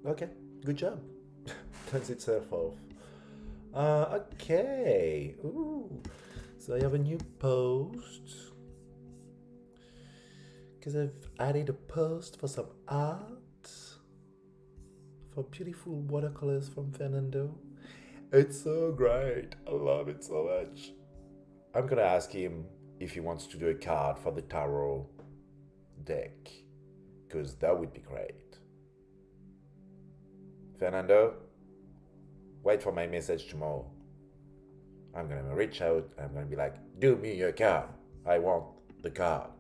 Okay, good job. Turns itself off. Okay. Ooh. So I have a new post. Because I've added a post for some art. For beautiful watercolors from Fernando. It's so great. I love it so much. I'm gonna ask him if he wants to do a card for the tarot deck. Because that would be great. Fernando, wait for my message tomorrow. I'm gonna reach out. I'm gonna be like, do me your card. I want the card.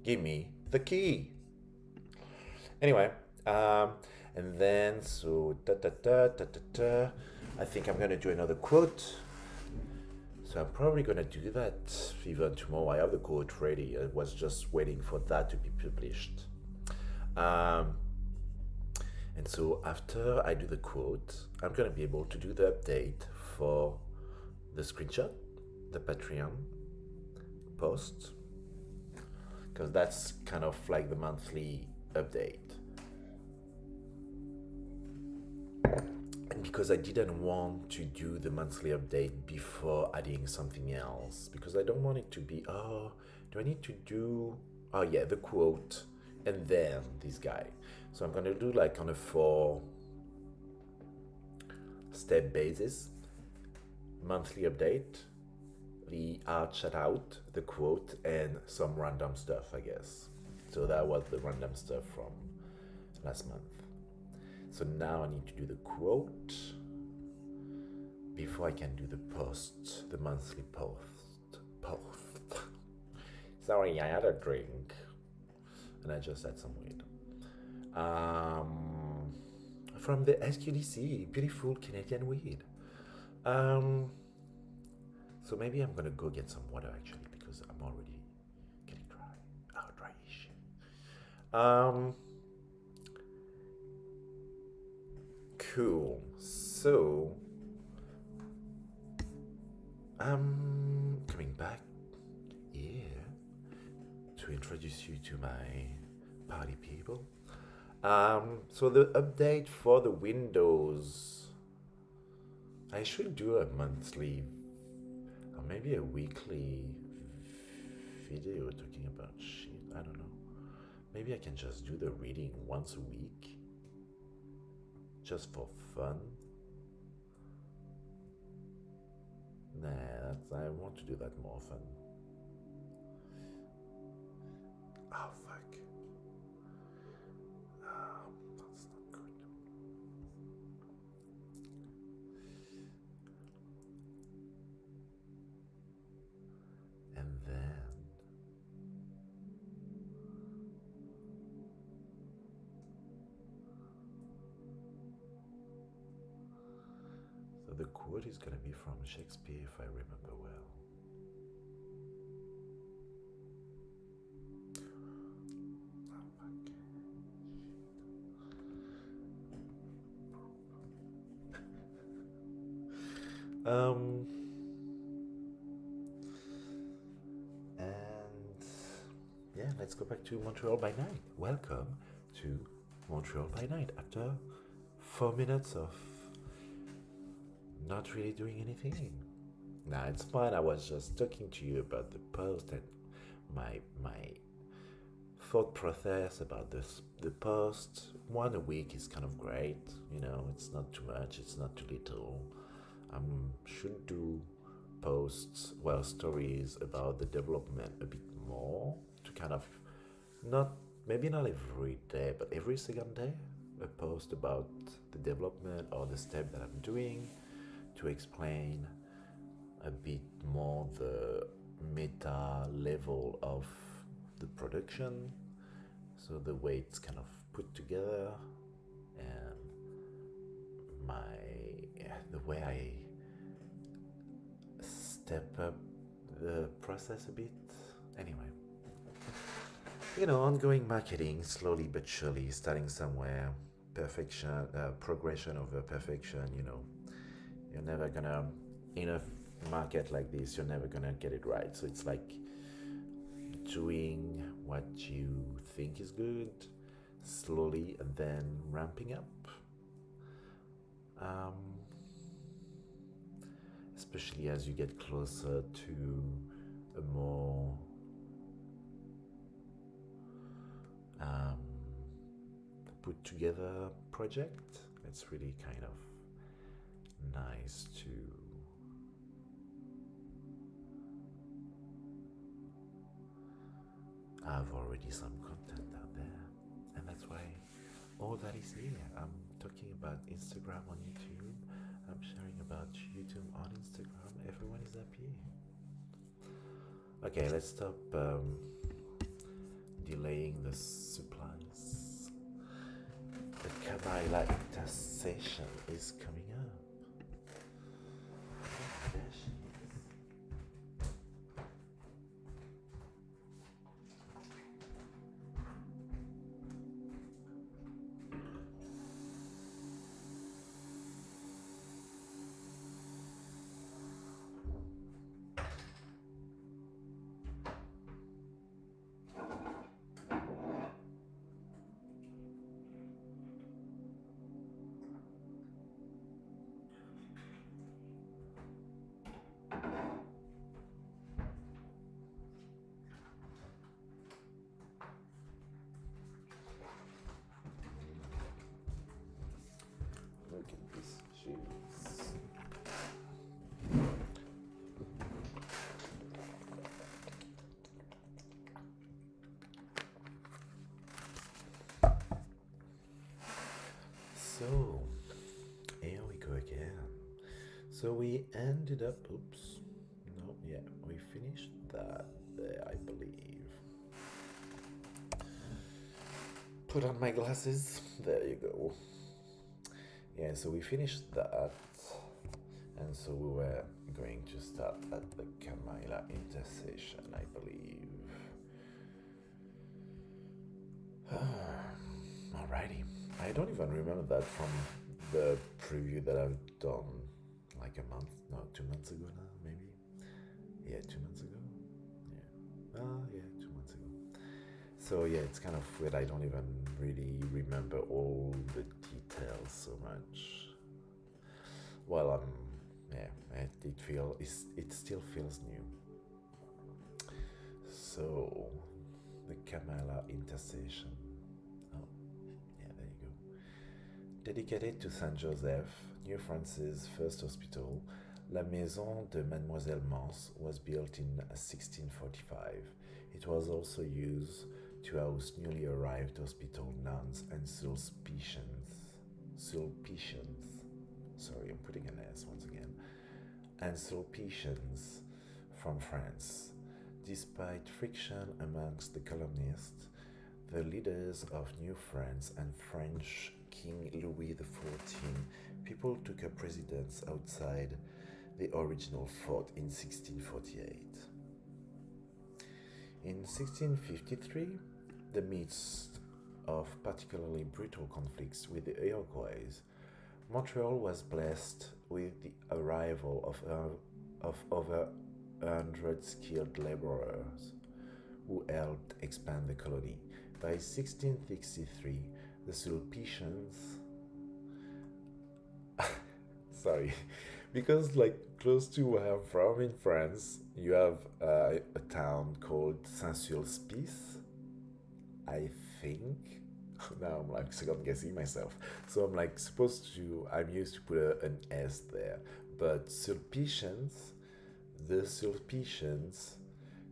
Give me the key. Anyway, and then so I think I'm gonna do another quote. So I'm probably gonna do that even tomorrow. I have the quote ready. I was just waiting for that to be published. And so after I do the quote, I'm gonna be able to do the update for the screenshot, the Patreon post, because that's kind of like the monthly update. And because I didn't want to do the monthly update before adding something else, because I don't want it to be, oh, do I need to do, oh yeah, the quote and then this guy. So I'm gonna do like on a 4-step basis. Monthly update, the art shout out, the quote, and some random stuff, I guess. So that was the random stuff from last month. So now I need to do the quote before I can do the post, the monthly post. Sorry, I had a drink and I just had some weed. From the SQDC, beautiful Canadian weed. So maybe I'm gonna go get some water actually because I'm already getting dry. Oh, dryish. Cool. So I'm coming back here to introduce you to my party people. So the update for the Windows, I should do a monthly or maybe a weekly video talking about shit. I don't know. Maybe I can just do the reading once a week, just for fun. Nah, I want to do that more often. Oh fuck. That's not good. And then so the quote is gonna be from Shakespeare if I remember well. Oh fuck. And yeah, let's go back to Montreal by night. Welcome to Montreal by night after 4 minutes of not really doing anything. Nah, it's fine. I was just talking to you about the post and my thought process about the post. One a week is kind of great. You know, it's not too much. It's not too little. Should do posts, well, stories about the development a bit more to kind of not maybe not every day, but every second day, a post about the development or the step that I'm doing to explain a bit more the meta level of the production, so the way it's kind of put together and the way I step up the process a bit. Anyway, you know, ongoing marketing, slowly but surely, starting somewhere, perfection, progression over perfection. You know, you're never gonna, in a market like this, you're never gonna get it right. So it's like doing what you think is good, slowly and then ramping up. Um, Especially as you get closer to a more put together project. It's really kind of nice to have already some content out there, and that's why all that is here. I'm talking about Instagram on YouTube, I'm sharing about YouTube on Instagram. Everyone is happy. Okay, let's stop delaying the supplies. The Kabaila intercession is coming up. There she is. Look at these shoes. So, here we go again. So we ended up, oops, no, yeah, we finished that there, I believe. Put on my glasses, there you go. Yeah, so we finished that, and so we were going to start at the Kabaila intercession, I believe. Alrighty, I don't even remember that from the preview that I've done like a month, no, 2 months ago now, maybe. Yeah, 2 months ago. Yeah, yeah, 2 months ago. So yeah, it's kind of weird. I don't even really remember all the details so much. Well, yeah, it still feels new. So, the Kabaila intercession. Oh, yeah, there you go. Dedicated to Saint Joseph, New France's first hospital, La Maison de Mademoiselle Mance was built in 1645. It was also used to house newly arrived hospital nuns and Sulpicians. Sorry, I'm putting an S once again. And Sulpicians from France. Despite friction amongst the colonists, the leaders of New France and French King Louis XIV, people took up residence outside the original fort in 1648. In 1653, the midst of particularly brutal conflicts with the Iroquois, Montreal was blessed with the arrival of over 100 skilled laborers who helped expand the colony. By 1663, the Sulpicians sorry, because like close to where I'm from in France, you have a town called Saint-Sulpice, I think. Now I'm like second guessing myself. So I'm like I'm used to put an S there. But the Sulpicians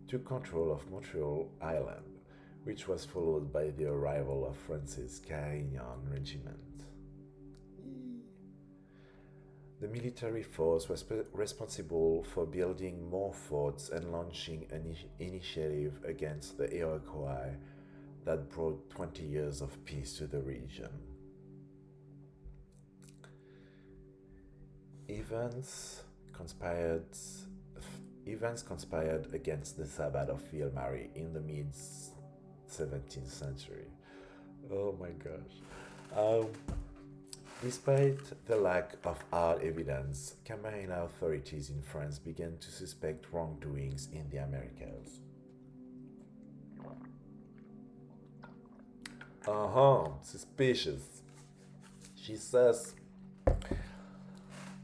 took control of Montreal Island, which was followed by the arrival of France's Carignan Regiment. The military force was responsible for building more forts and launching an initiative against the Iroquois that brought 20 years of peace to the region. Events conspired against the Sabbath of Ville Marie in the mid 17th century. Oh my gosh. Despite the lack of hard evidence, Kabaila authorities in France began to suspect wrongdoings in the Americas. Suspicious. She says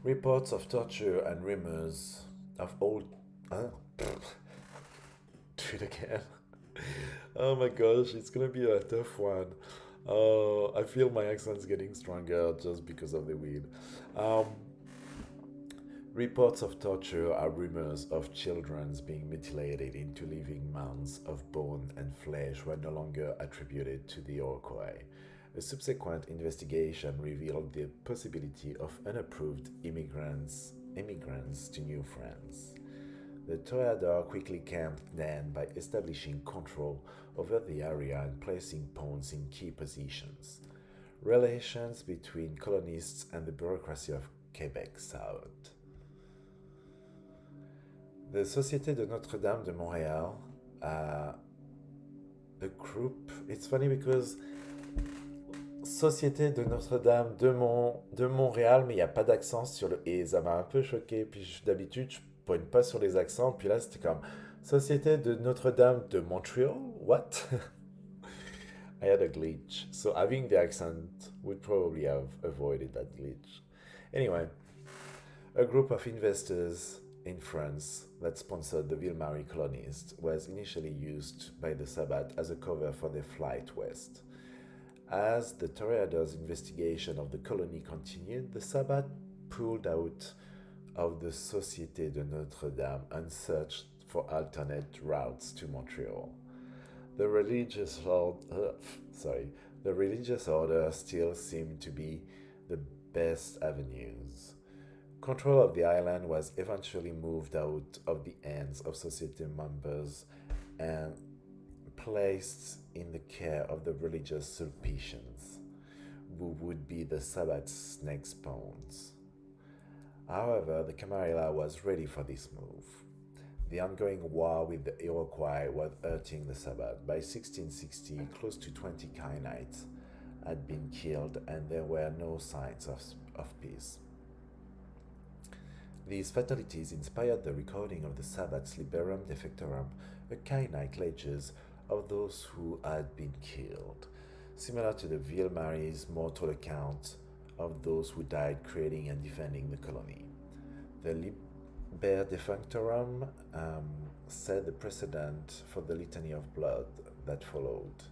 reports of torture and rumors of old. Uh, do it again. Oh my gosh, it's gonna be a tough one. I feel my accent's getting stronger just because of the weed. Um, Reports of torture are rumors of children being mutilated into living mounds of bone and flesh were no longer attributed to the Iroquois. A subsequent investigation revealed the possibility of unapproved immigrants to New France. The Toreador quickly camped then by establishing control over the area and placing pawns in key positions. Relations between colonists and the bureaucracy of Quebec soured. The Société de Notre-Dame de Montréal, a group. It's funny because Société de Notre-Dame de Montréal, mais il n'y a pas d'accent sur le et. Ça m'a un peu choqué. Puis d'habitude, je pointe pas sur les accents. Puis là, c'était comme Société de Notre-Dame de Montreal? What? I had a glitch. So having the accent would probably have avoided that glitch. Anyway, a group of investors in France that sponsored the Ville-Marie colonists was initially used by the Sabbat as a cover for their flight west. As the Toreadors' investigation of the colony continued, the Sabbat pulled out of the Société de Notre-Dame and searched for alternate routes to Montreal. The religious order still seemed to be the best avenues. Control of the island was eventually moved out of the hands of Société members and placed in the care of the religious Sulpicians, who would be the Sabbath's next pawns. However, the Camarilla was ready for this move. The ongoing war with the Iroquois was hurting the Sabbath. By 1660, close to 20 Caïnites had been killed, and there were no signs of peace. These fatalities inspired the recording of the Sabbath's Liberum Defectorum, a Caïnite ledgers of those who had been killed, similar to the Ville-Marie's mortal account of those who died creating and defending the colony. The Liber Defectorum set the precedent for the litany of blood that followed.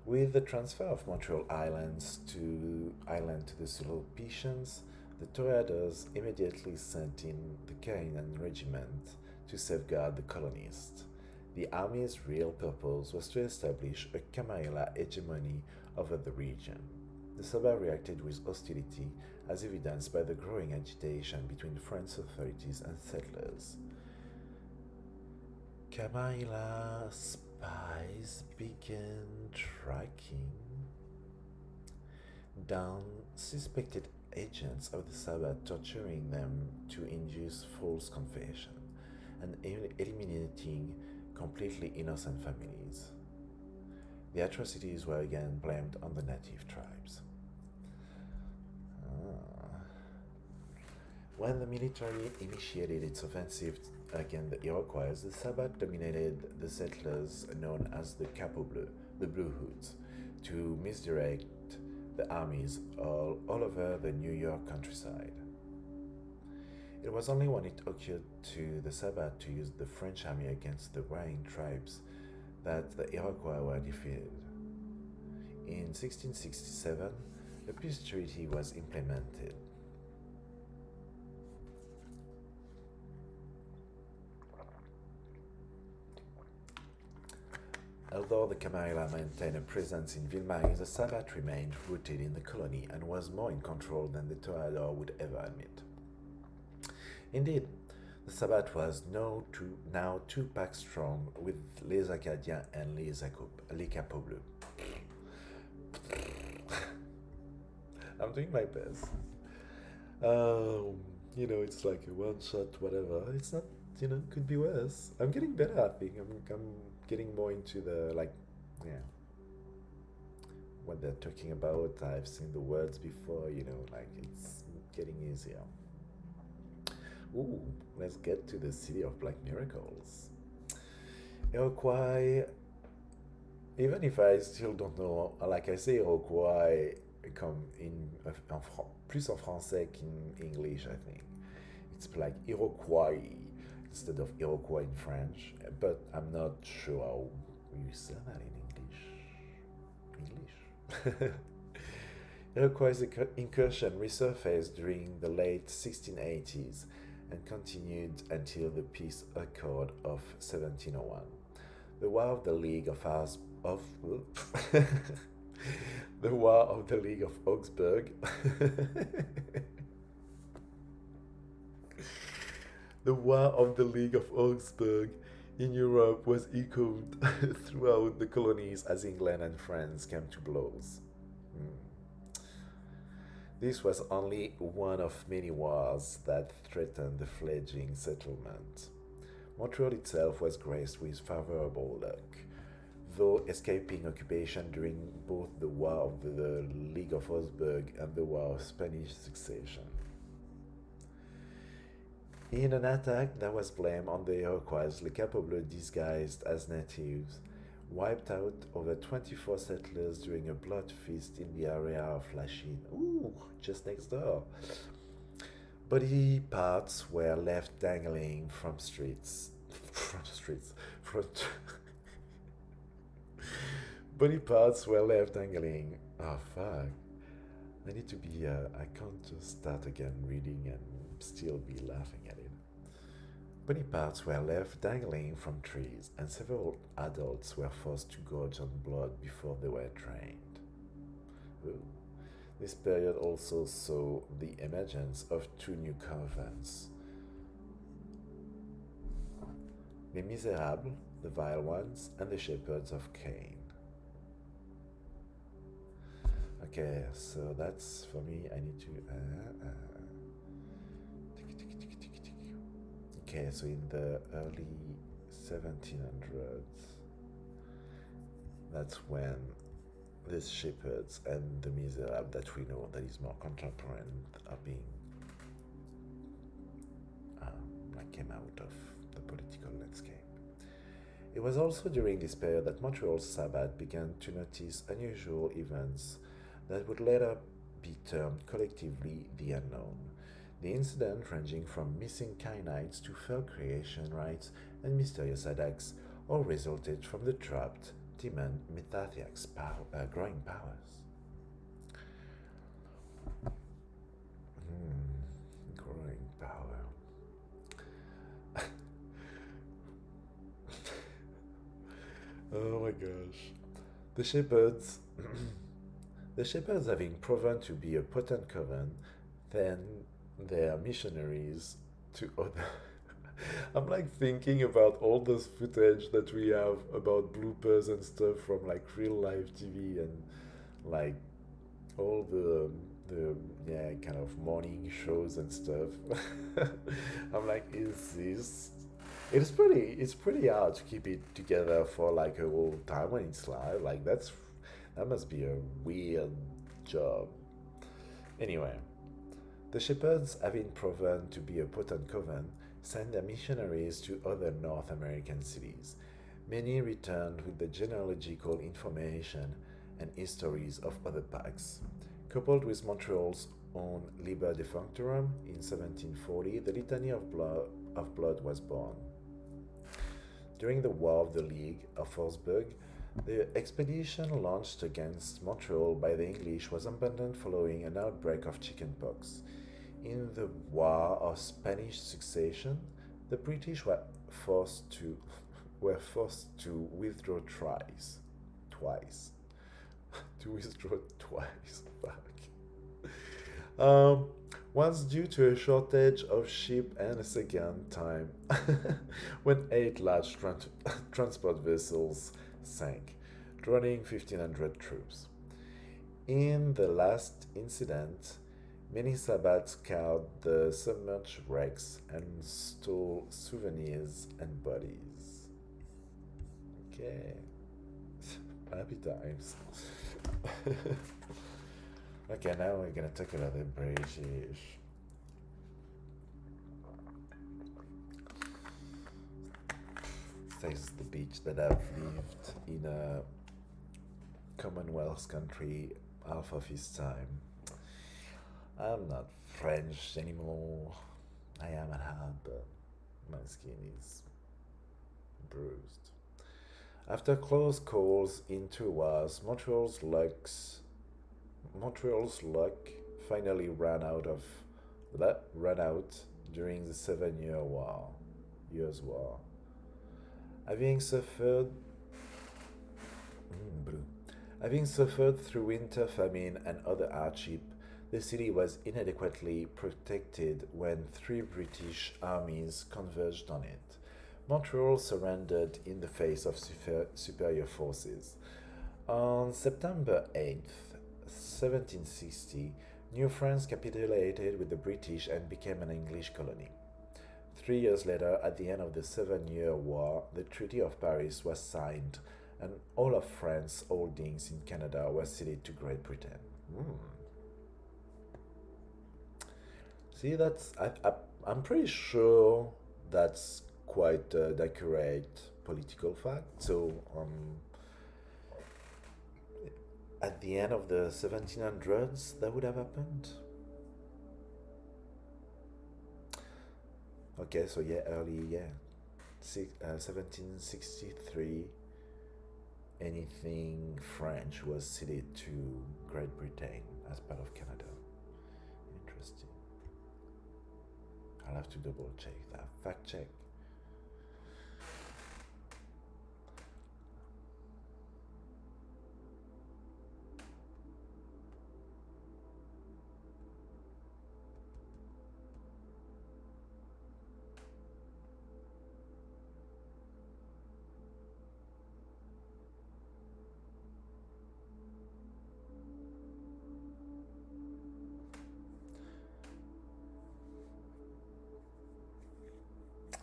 With the transfer of Montreal Island to the Sulpicians, the Toreadors immediately sent in the Caïnan regiment to safeguard the colonists. The army's real purpose was to establish a Camarilla hegemony over the region. The Sabbat reacted with hostility, as evidenced by the growing agitation between French authorities and settlers. Camarilla spies began tracking down suspected agents of the Sabbat, torturing them to induce false confession and eliminating completely innocent families. The atrocities were again blamed on the native tribes. When the military initiated its offensive against the Iroquois, the Sabbat dominated the settlers known as the Capot Bleu, the Blue Hoods, to misdirect the armies all over the New York countryside. It was only when it occurred to the Sabbat to use the French army against the warring tribes that the Iroquois were defeated. In 1667, a peace treaty was implemented. Although the Camarilla maintained a presence in Ville-Marie, the Sabbat remained rooted in the colony and was more in control than the Toreador would ever admit. Indeed, the Sabbat was now 2 packs strong with les Acadiens and les Capot Bleu. I'm doing my best. It's like a one shot, whatever. It's not, could be worse. I'm getting better, I think. I'm getting more into the, what they're talking about. I've seen the words before, it's getting easier. Ooh, let's get to the City of Black Miracles. Iroquois even if I still don't know, like I say Iroquois comme plus en français qu'en English, I think. It's like Iroquois instead of Iroquois in French, but I'm not sure how you say that in English. Iroquois incursion resurfaced during the late 1680s and continued until the Peace Accord of 1701. The War of the League of the War of the League of Augsburg. The War of the League of Augsburg in Europe was echoed throughout the colonies as England and France came to blows. This was only one of many wars that threatened the fledgling settlement. Montreal itself was graced with favorable luck, though escaping occupation during both the War of the League of Augsburg and the War of Spanish Succession. In an attack that was blamed on the Iroquois, Les Capebleux, disguised as natives, wiped out over 24 settlers during a blood feast in the area of Lachine. Ooh, just next door. Body parts were left dangling from streets. From body parts were left dangling. Oh fuck. I need to be, I can't just start again reading and still be laughing at it. Body parts were left dangling from trees, and several adults were forced to gorge on blood before they were drained. Ooh. This period also saw the emergence of two new convents. Les Misérables, the Vile Ones, and the Shepherds of Cain. Okay, so that's for me. I need to. Okay, so in the early 1700s, that's when these shepherds and the Miserables that we know that is more contemporary are being like came out of the political landscape. It was also during this period that Montreal's Sabbath began to notice unusual events that would later be termed collectively the unknown. The incident ranging from missing kinites to failed creation rites and mysterious attacks all resulted from the trapped demon Methathiac's growing powers. Growing power. Oh my gosh. The shepherds the shepherds having proven to be a potent coven, then their missionaries to other I'm like thinking about all those footage that we have about bloopers and stuff from like real life TV and like all the yeah kind of morning shows and stuff. I'm like, is this? It's pretty hard to keep it together for like a whole time when it's live. Like that must be a weird job. Anyway, the shepherds, having proven to be a potent coven, sent their missionaries to other North American cities. Many returned with the genealogical information and histories of other pacts. Coupled with Montreal's own Liber Defunctorum in 1740, the Litany of Blood was born. During the War of the League of Augsburg, the expedition launched against Montreal by the English was abandoned following an outbreak of chickenpox. In the War of Spanish Succession, the British were forced to withdraw twice. To withdraw twice. Fuck. Once due to a shortage of sheep and a second time when 8 large transport vessels sank, drowning 1,500 troops. In the last incident, many Sabbats scoured the submerged wrecks and stole souvenirs and bodies. Okay. Happy times. Okay, now we're gonna talk about the British. This is the beach that I've lived in Commonwealth country half of his time. I'm not French anymore. I am at heart, but my skin is bruised. After close calls in 2 wars, Montreal's luck finally ran out during the 7 Years' War. Having suffered blue. Having suffered through winter famine and other hardship, the city was inadequately protected when three British armies converged on it. Montreal surrendered in the face of superior forces. On September 8th, 1760, New France capitulated with the British and became an English colony. 3 years later, at the end of the 7 Year War, the Treaty of Paris was signed, and all of France's holdings in Canada were ceded to Great Britain. See, I'm pretty sure that's quite an accurate political fact. So, at the end of the 1700s, that would have happened. Okay, so yeah, early, yeah, 1763, anything French was ceded to Great Britain as part of Canada. Interesting. I'll have to double check that. Fact check.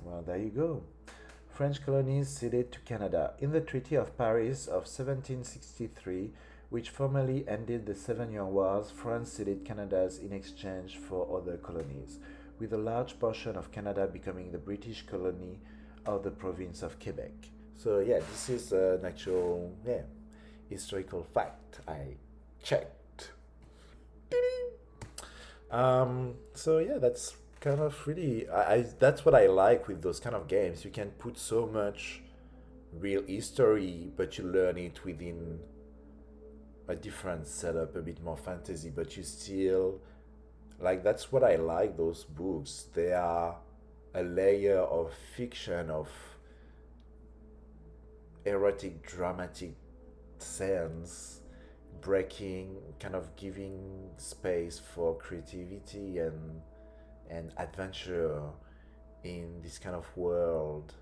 Well, there you go. French colonies ceded to Canada. In the Treaty of Paris of 1763, which formally ended the 7 Year Wars, France ceded Canada's in exchange for other colonies, with a large portion of Canada becoming the British colony of the province of Quebec. So yeah, this is an actual historical fact. I checked. So yeah, that's kind of really that's what I like with those kind of games. You can put so much real history, but you learn it within a different setup, a bit more fantasy, but you still like that's what I like those books. They are a layer of fiction, of erotic dramatic sense, breaking, kind of giving space for creativity and adventure in this kind of world,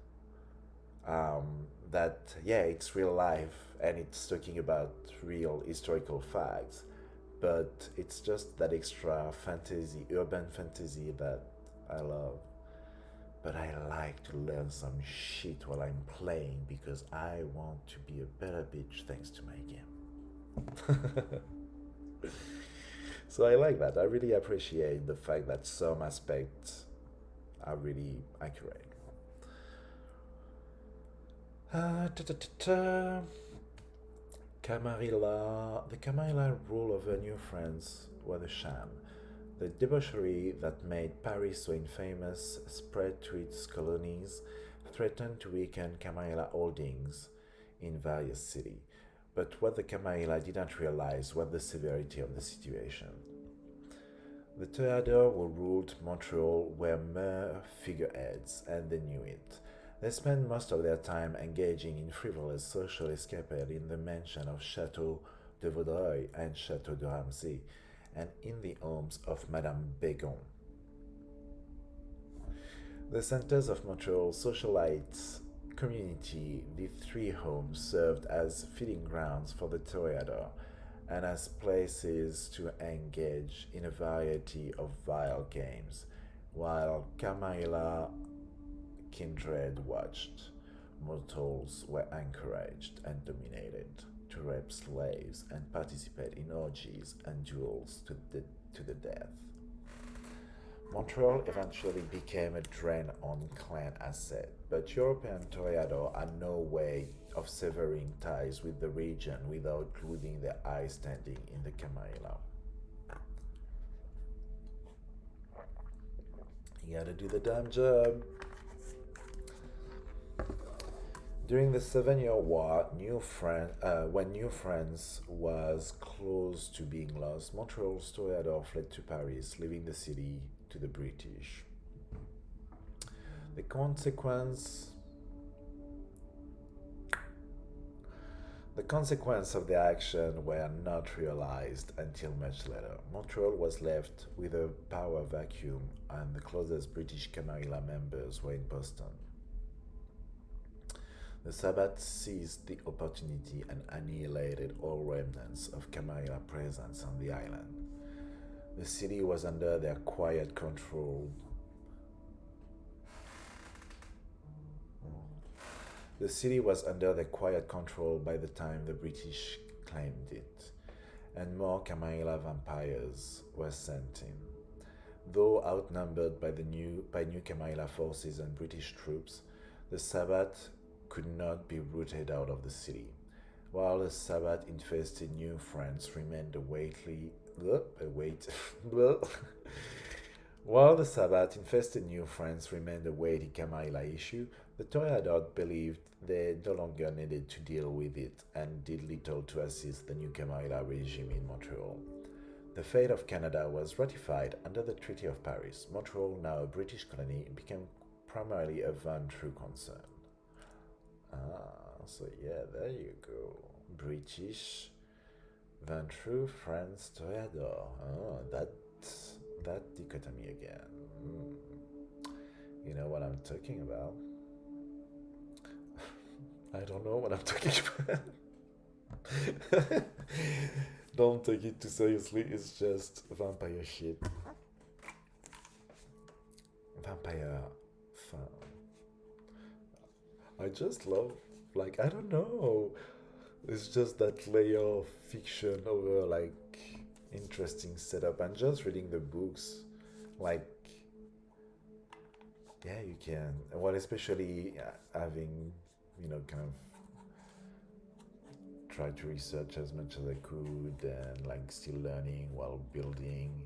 that yeah, it's real life and it's talking about real historical facts, but it's just that extra fantasy, urban fantasy that I love. But I like to learn some shit while I'm playing because I want to be a better bitch thanks to my game. So I like that. I really appreciate the fact that some aspects are really accurate. Camarilla, the Camarilla rule over New France was a sham. The debauchery that made Paris so infamous spread to its colonies, threatened to weaken Camarilla holdings in various cities. But what the Camarilla didn't realize was the severity of the situation. The Toreadors who ruled Montreal were mere figureheads, and they knew it. They spent most of their time engaging in frivolous social escapade in the mansion of Château de Vaudreuil and Château de Ramsay, and in the homes of Madame Bégon. The centers of Montreal's socialite community, the three homes served as feeding grounds for the Toreador and as places to engage in a variety of vile games, while Camarilla kindred watched. Mortals were encouraged and dominated to rape slaves and participate in orgies and duels to the death. Montreal eventually became a drain on clan asset, but European Toreador had no way of severing ties with the region without losing their eye standing in the Camarilla. You gotta do the damn job. During the 7 Year War, when New France was close to being lost, Montreal's Toreador fled to Paris, leaving the city to the British. The consequence of their action were not realized until much later. Montreal was left with a power vacuum, and the closest British Camarilla members were in Boston. The Sabbath seized the opportunity and annihilated all remnants of Camarilla presence on the island. The city was under their quiet control. The city was under their quiet control by the time the British claimed it, and more Camarilla vampires were sent in. Though outnumbered by new Camarilla forces and British troops, the Sabbath could not be rooted out of the city. While the Sabbath-infested New France remained a weighty Camarilla issue, the Toreador believed they no longer needed to deal with it and did little to assist the new Camarilla regime in Montreal. The fate of Canada was ratified under the Treaty of Paris. Montreal, now a British colony, became primarily a Ventrue concern. So yeah, there you go. British, Ventrue, France, Toreador. Oh, that dichotomy again. You know what I'm talking about? I don't know what I'm talking about. Don't take it too seriously, it's just vampire shit. Vampire fun. I just love, like, I don't know. It's just that layer of fiction over, like, interesting setup. And just reading the books, like, yeah, you can. Well, especially having, kind of tried to research as much as I could and, like, still learning while building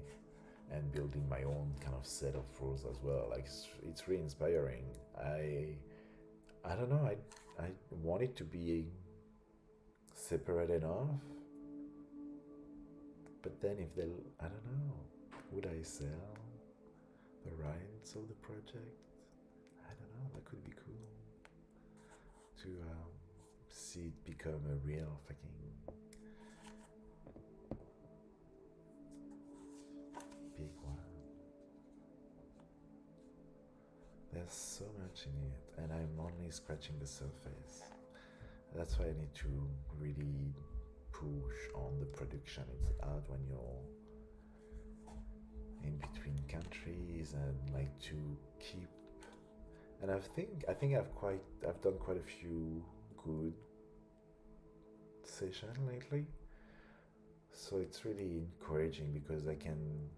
my own kind of set of rules as well. Like, it's really inspiring. I don't know, I want it to be separate enough, but then if they'll, I don't know, would I sell the rights of the project? I don't know, that could be cool to see it become a real fucking big one. There's so much in it, and I'm only scratching the surface. That's why I need to really push on the production. It's hard when you're in between countries and like to keep. And I think I've done quite a few good sessions lately. So it's really encouraging because I can,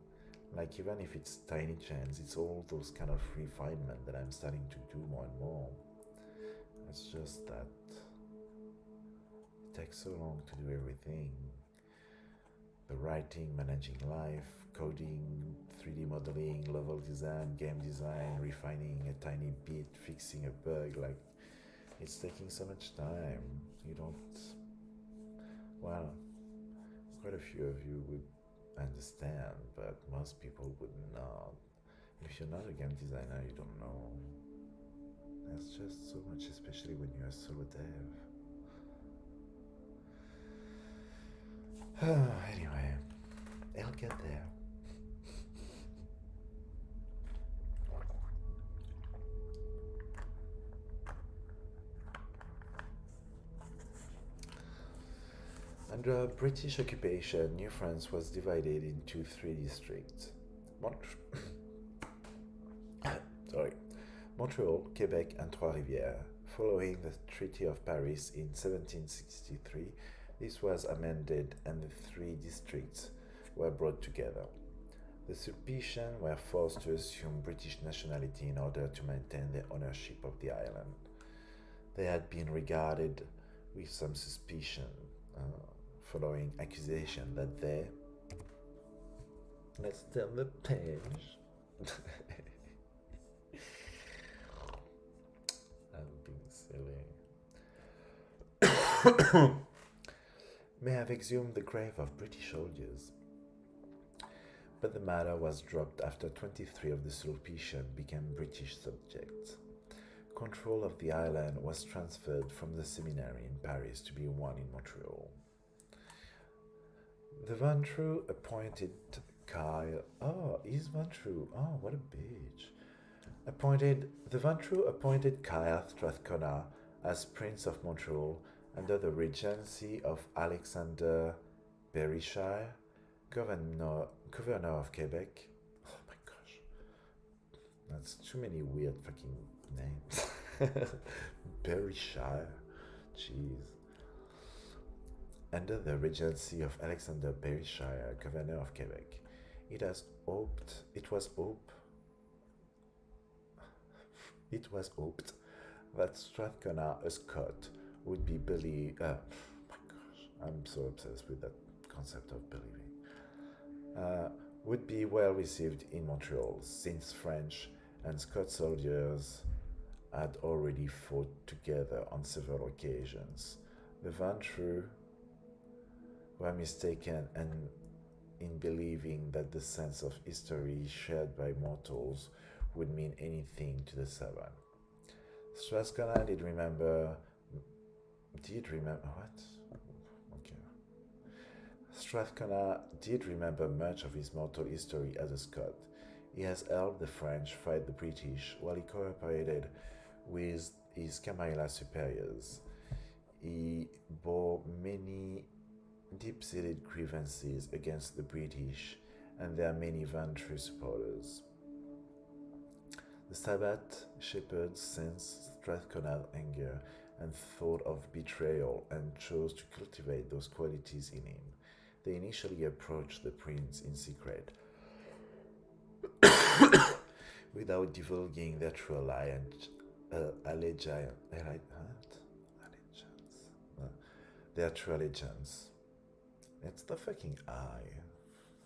like, even if it's tiny chance, it's all those kind of refinement that I'm starting to do more and more. It's just that it takes so long to do everything. The writing, managing life, coding, 3D modeling, level design, game design, refining a tiny bit, fixing a bug, like, it's taking so much time. You don't, well, quite a few of you would understand, but most people would not. If you're not a game designer, you don't know. There's just so much, especially when you're a solo dev. Anyway, I'll get there. Under British occupation, New France was divided into 3 districts. Montreal, Quebec, and Trois-Rivières. Following the Treaty of Paris in 1763, this was amended and the 3 districts were brought together. The Sulpicians were forced to assume British nationality in order to maintain their ownership of the island. They had been regarded with some suspicion following accusation that they. Let's turn the page. I'm being silly. May have exhumed the grave of British soldiers. But the matter was dropped after 23 of the Sulpicians became British subjects. Control of the island was transferred from the seminary in Paris to be one in Montreal. The Ventrue appointed Kyle. Oh, he's Ventrue. Oh, what a bitch. The Ventrue appointed Kyle Strathcona as Prince of Montreal under the regency of Alexander Berryshire, Governor of Quebec. Oh my gosh. That's too many weird fucking names. Berryshire. Jeez. Under the regency of Alexander Berryshire, Governor of Quebec, it was hoped that Strathcona, a Scot, would be believed. My gosh, I'm so obsessed with that concept of believing. Would be well received in Montreal, since French and Scots soldiers had already fought together on several occasions. The Ventrue were mistaken and in believing that the sense of history shared by mortals would mean anything to the savant. Strathcona did remember what? Okay. Strathcona did remember much of his mortal history as a Scot. He has helped the French fight the British while he cooperated with his Camilla superiors. He bore many deep-seated grievances against the British and their many Ventrue supporters. The Sabbath shepherds sensed Strathcona's anger and thought of betrayal and chose to cultivate those qualities in him. They initially approached the prince in secret without divulging their true their true allegiance. It's the fucking eye.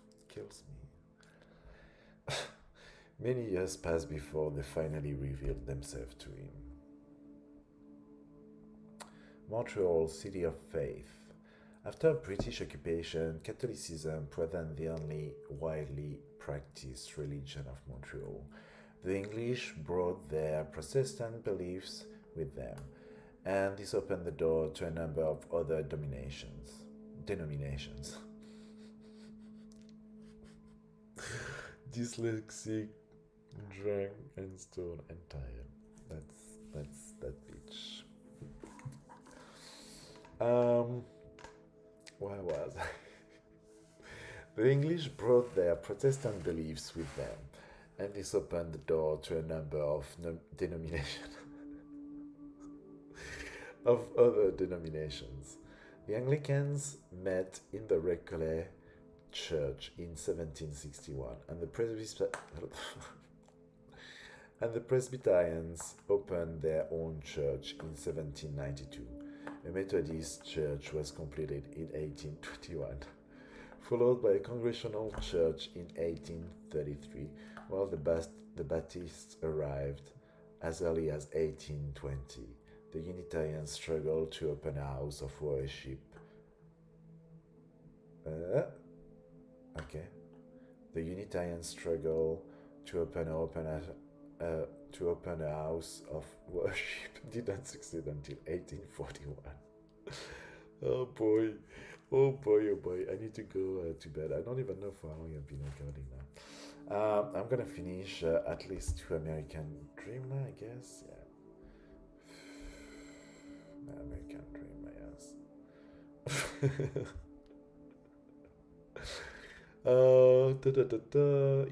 It kills me. Many years passed before they finally revealed themselves to him. Montreal, city of faith. After British occupation, Catholicism wasn't the only widely practiced religion of Montreal. The English brought their Protestant beliefs with them, and this opened the door to a number of other denominations. Dyslexic, drunk, and stoned and tired. That's that bitch. Where was I? The English brought their Protestant beliefs with them, and this opened the door to a number of denominations of other denominations. The Anglicans met in the Recollet Church in 1761, and the Presbyterians opened their own church in 1792. A Methodist church was completed in 1821, followed by a Congregational church in 1833, while the Baptists arrived as early as 1820. The Unitarians struggled to open a house of worship. The Unitarians struggled to open a house of worship. Didn't succeed until 1841. Oh boy, oh boy, oh boy. I need to go to bed. I don't even know for how long I've been recording now. I'm gonna finish at least 2 American Dreamer, I guess. Yeah. American Dream, I guess.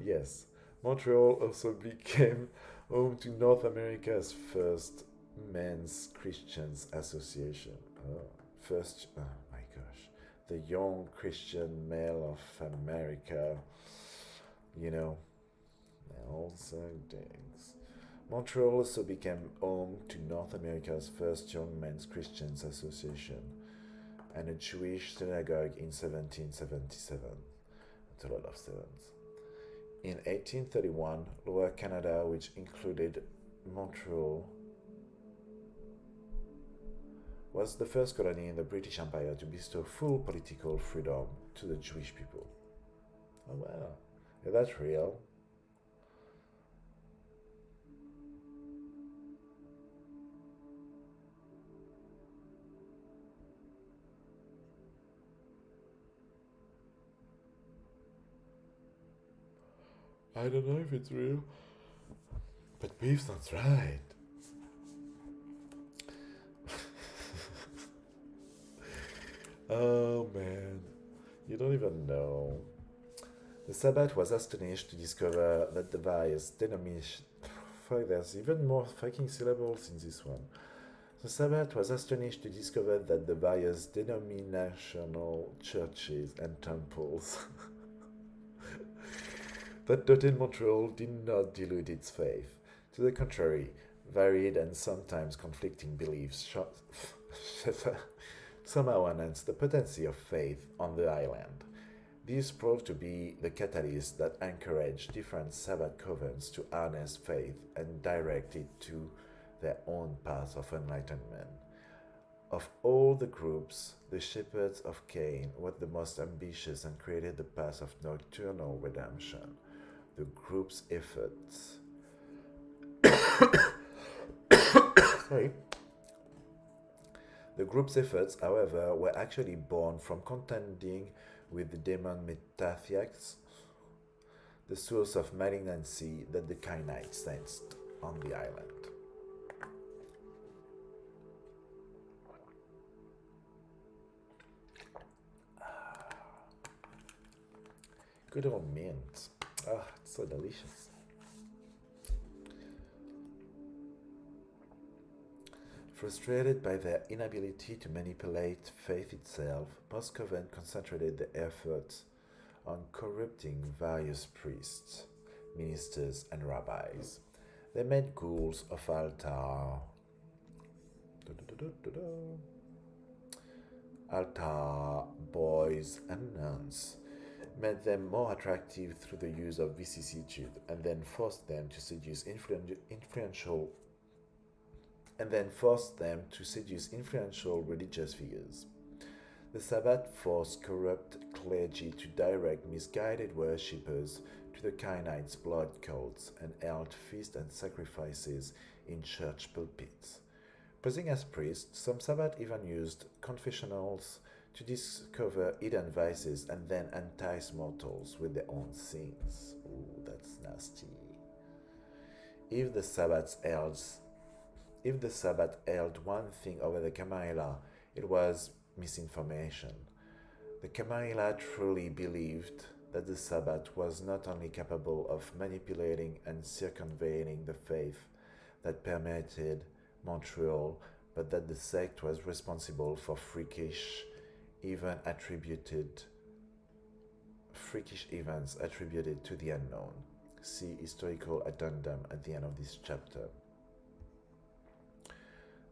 Yes, Montreal also became home to North America's first men's Christians association. Oh my gosh, the Young Christian Male of America. you know, also things. Montreal also became home to North America's first Young Men's Christians Association and a Jewish synagogue in 1777. That's a lot of sevens. In 1831, Lower Canada, which included Montreal, was the first colony in the British Empire to bestow full political freedom to the Jewish people. Oh wow, is that real? I don't know if it's real, but Beef sounds right. Oh man, you don't even know. The Sabbath was astonished to discover that the various denominations. Fuck, there's even more fucking syllables in this one. The Sabbath was astonished to discover that the various denominational churches and temples that dotted Montreal did not dilute its faith. To the contrary, varied and sometimes conflicting beliefs somehow enhanced the potency of faith on the island. These proved to be the catalyst that encouraged different Sabbath covens to harness faith and direct it to their own path of enlightenment. Of all the groups, the Shepherds of Cain were the most ambitious and created the path of nocturnal redemption. The group's efforts sorry. The group's efforts, however, were actually born from contending with the demon Metathiax, the source of malignancy that the Cainites sensed on the island. Good old mint. Ah, it's so delicious. Frustrated by their inability to manipulate faith itself, most coven concentrated their efforts on corrupting various priests, ministers, and rabbis. They made ghouls of altar boys and nuns, made them more attractive through the use of vicissitude, and then forced them to seduce influential religious figures. The Sabbath forced corrupt clergy to direct misguided worshippers to the Cainites' blood cults and held feasts and sacrifices in church pulpits. Posing as priests, some Sabbath even used confessionals to discover hidden vices and then entice mortals with their own sins. Ooh, that's nasty. If the Sabbath held one thing over the Camarilla, it was misinformation. The Camarilla truly believed that the Sabbath was not only capable of manipulating and circumventing the faith that permeated Montreal, but that the sect was responsible for freakish events attributed to the unknown. See historical addendum at the end of this chapter.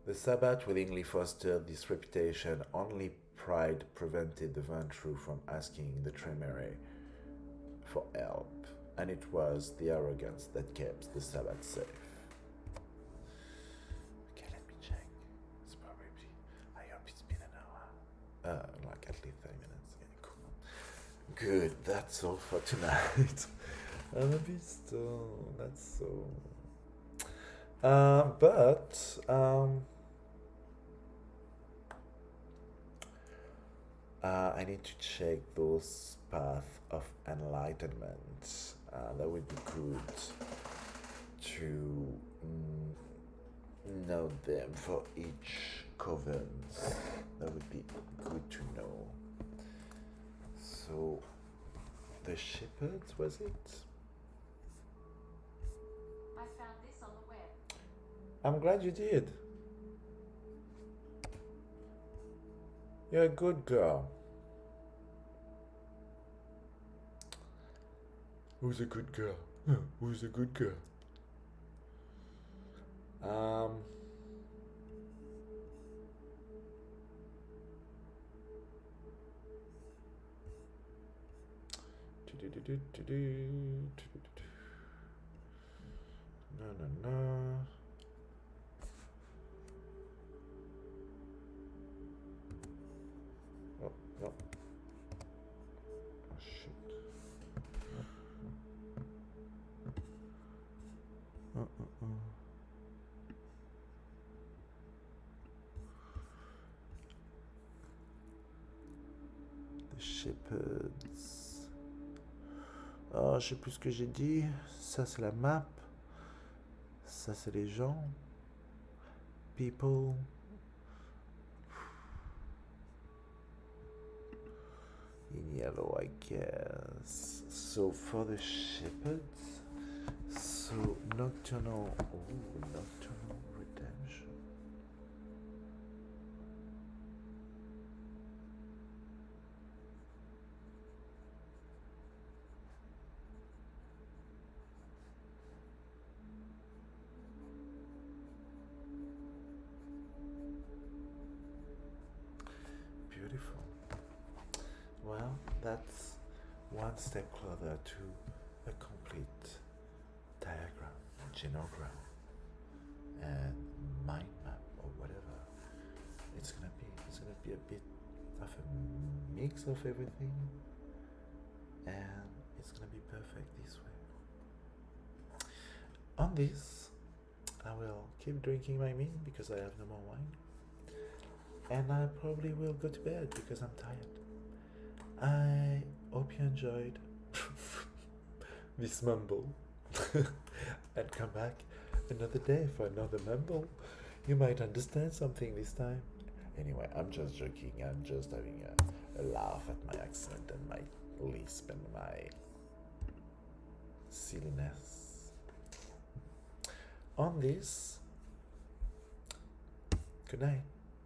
The Sabbath willingly fostered this reputation, only pride prevented the Ventrue from asking the Tremere for help, and it was the arrogance that kept the Sabbath safe. Okay, let me check. It's probably, I hope it's been an hour. Like at least 30 minutes. Yeah, cool. Good, that's all for tonight. I'm a bit stoned, that's so. I need to check those paths of enlightenment. That would be good to know them for each coven. That would be good to know. So, the shepherds, was it? I found this on the web. I'm glad you did. You're a good girl. Who's a good girl? Who's a good girl? No. Oh, no. Oh, shit. The shepherds. Oh, je sais plus ce que j'ai dit. Ça, c'est la map. Ça, c'est les gens. People. In yellow, I guess. So for the shepherds, so nocturnal redemption. Beautiful. Well, that's one step closer to a complete diagram, genogram, and mind map or whatever. It's gonna be a bit of a mix of everything, and it's gonna be perfect this way. On this, I will keep drinking my mead because I have no more wine, and I probably will go to bed because I'm tired. I hope you enjoyed this mumble and come back another day for another mumble. You might understand something this time. Anyway, I'm just joking. I'm just having a laugh at my accent and my lisp and my silliness. On this, good night.